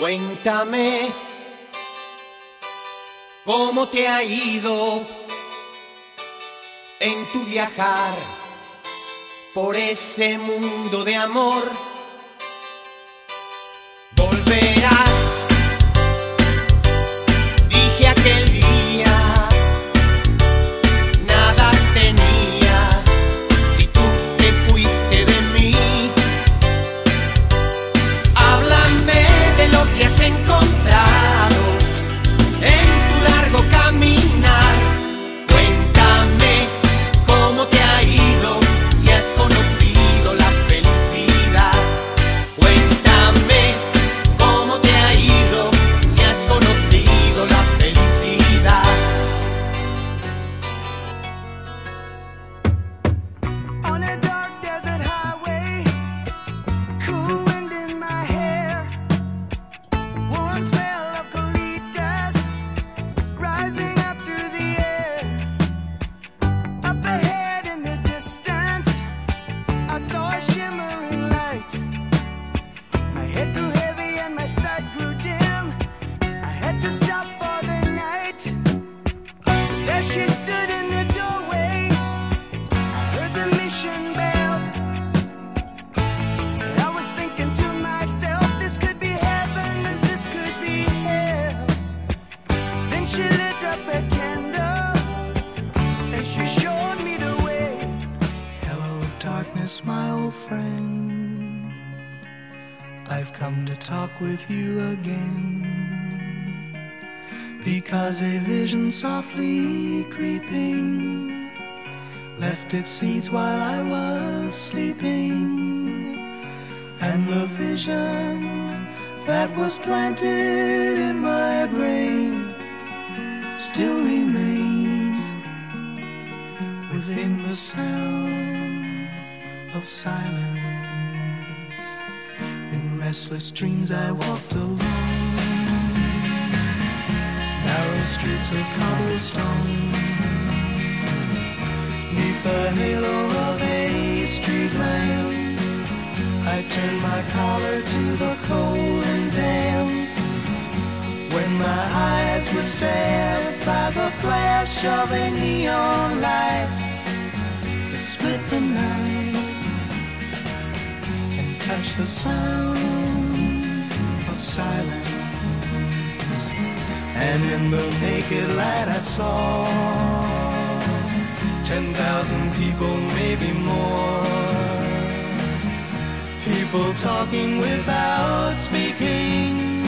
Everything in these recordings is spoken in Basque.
Cuéntame cómo te ha ido en tu viajar por ese mundo de amor. Volverás, dije aquel día, nada tenía y tú te fuiste de mí. Háblame de lo que has encontrado en tu largo caminar. Cuéntame cómo te ha ido, si has conocido la felicidad. Cuéntame cómo te ha ido, si has conocido la felicidad. On a dark desert highway, cool wind in my hair, warm smell of colitas rising up through the air. Up ahead in the distance, I saw a shimmering light. My head grew heavy and my sight grew dim. I had to stop for the night. There she stood in the doorway. I heard the mission bell. And I was thinking to myself, this could be heaven and this could be hell. Then she lit up a candle and she showed me the way. Hello, darkness, my old friend. I've come to talk with you again, because a vision softly creeping left its seeds while I was sleeping. And the vision that was planted in my brain still remains within the sound of silence. In restless dreams I walked alone, narrow streets of cobblestone, neath the halo of a street lamp. I turned my collar to the cold and damp, when my eyes were stabbed by the flash of a neon light that split the night and touched the sound of silence. And in the naked light I saw 10,000 people, maybe more. People talking without speaking,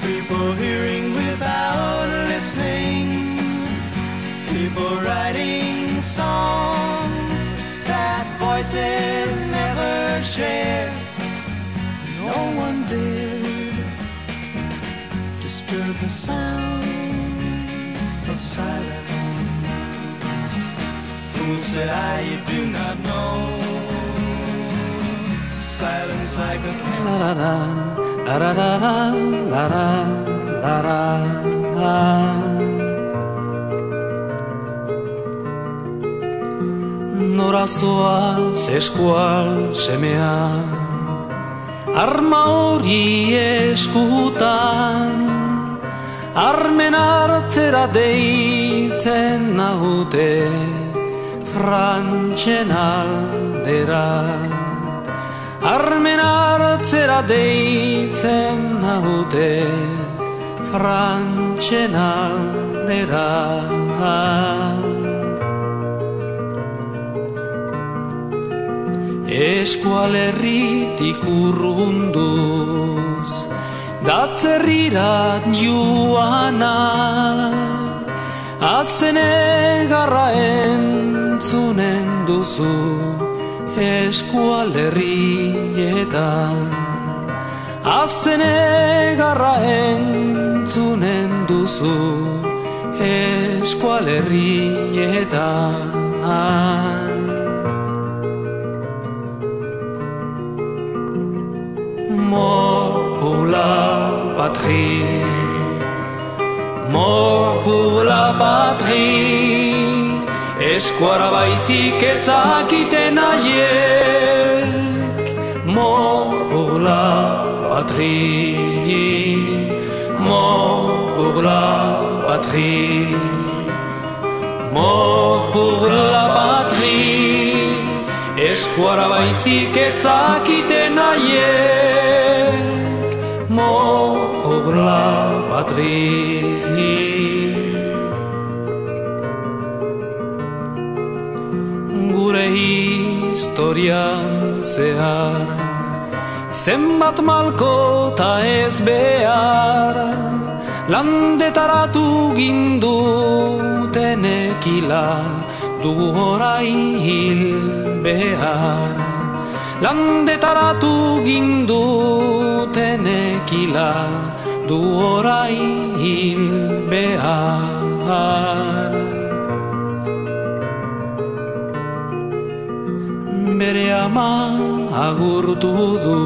people hearing without listening, people writing songs that voices never share. No one dared disturb the sound of silence. Fool, said I, you do not know. Silence like a La la la, la la la la la la la. Nora zoaz eskual semea, arma hori eskutan, armen hartzera deitzen naute frantxen aldera. Armen hartzera deitzen naute frantxen aldera. Eskualerritik urrunduz datzerrirat joana, azenegarra entzunen duzu eskualerrietan. Azenegarra entzunen duzu eskualerrietan. Mort pour la patrie, mort pour la patrie. Eskuara baizik etzakiten haiek, mort pour la patrie, mort pour la patrie, mort pour la patrie, eskuara baizik etzakiten haiek, mort pour la patrie. Gure historian zehar, zenbat malko ta ez behar, landetaratu gindutenekila, dugu orain hil behar. Landetaratu gindutenekila, dugu orain hil behar. Bere ama agurtu du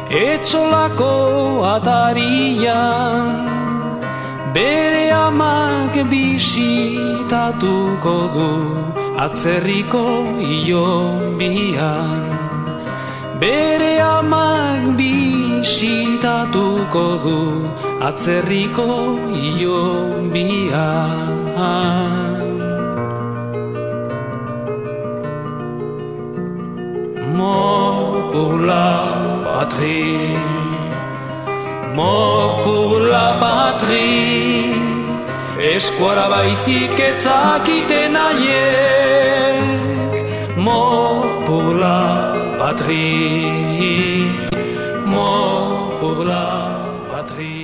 etxolako atarian, bere amak bisitatuko du atzerriko ilonbian, bere amak bisitatuko du atzerriko ilonbian. Mort pour la patrie, mort pour la patrie, eskuara baizik etzakiten haiek, mort pour la patrie, mort pour la patrie.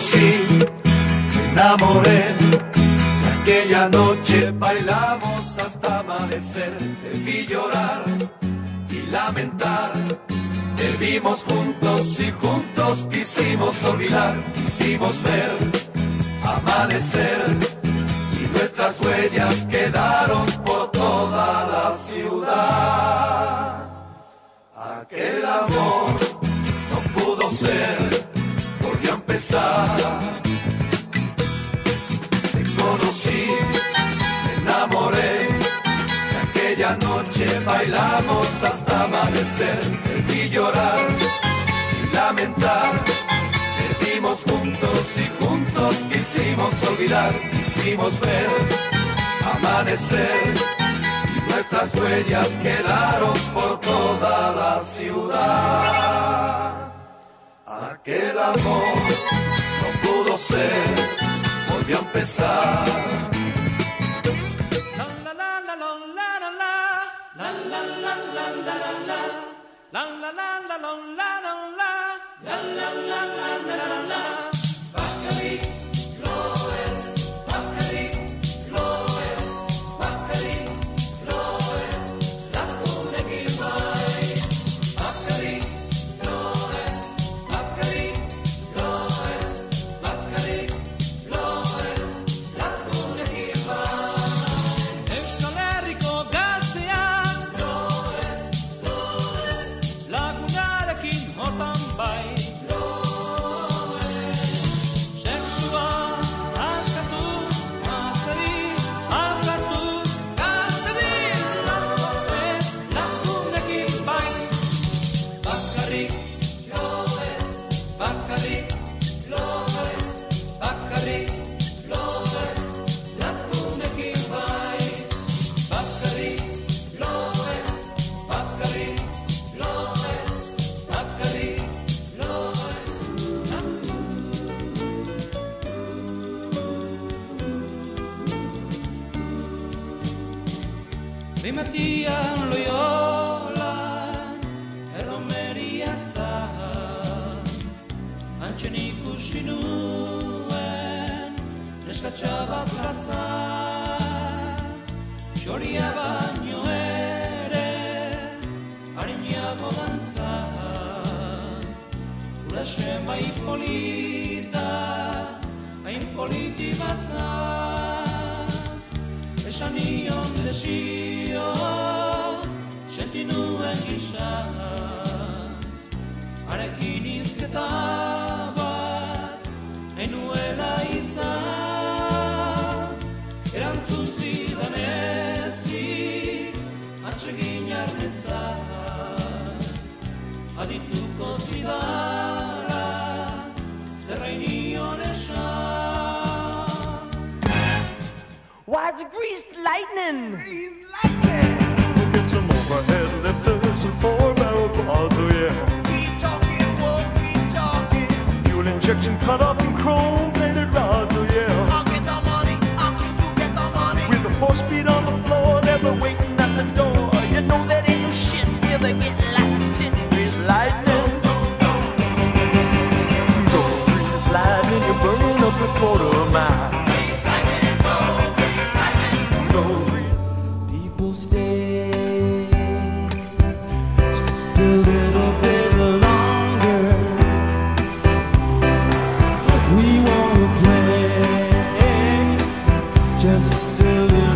conocí, me enamoré. Y aquella noche bailamos hasta amanecer. Te vi llorar y lamentar. Te vimos juntos y juntos quisimos olvidar. Quisimos ver amanecer y nuestras huellas quedaron por toda la ciudad. Aquel amor no pudo ser, volvió a empezar. Te conocí, me enamoré. Y aquella noche bailamos hasta amanecer. Te vi llorar y lamentar. Te vimos juntos y juntos quisimos olvidar. Quisimos ver amanecer y nuestras huellas quedaron por toda la ciudad. Aquel amor no pudo ser, volvió a empezar. Rimatian Loyola, erromeria zahar, antxen ikusi nuen, neskatxa bat jaza, txoria baino ere, hariniago dantza, uraxe bai polita, hain politi baza, esan nion desio, senti nuen gisa, harekin izketa bat, hain nuela izan, erantzun zidan ezik, atsegin jarnezak, adituko zidara, zerrain nion esan. Why'd you grease the lightning? We'll get some overhead lifters and 4-barrel quads, oh yeah. Keep talking, whoa, keep talking. Fuel injection cut up in chrome-plated rods, oh yeah. I'll get the money, I'll keep you get the money. With a 4-speed on the floor, never waiting at the door. You know that ain't no shit, never getting lots of tit. Grease lightning. Go grease lightning, you're burning up the quarter mile. People stay just a little bit longer. We wanna play just a little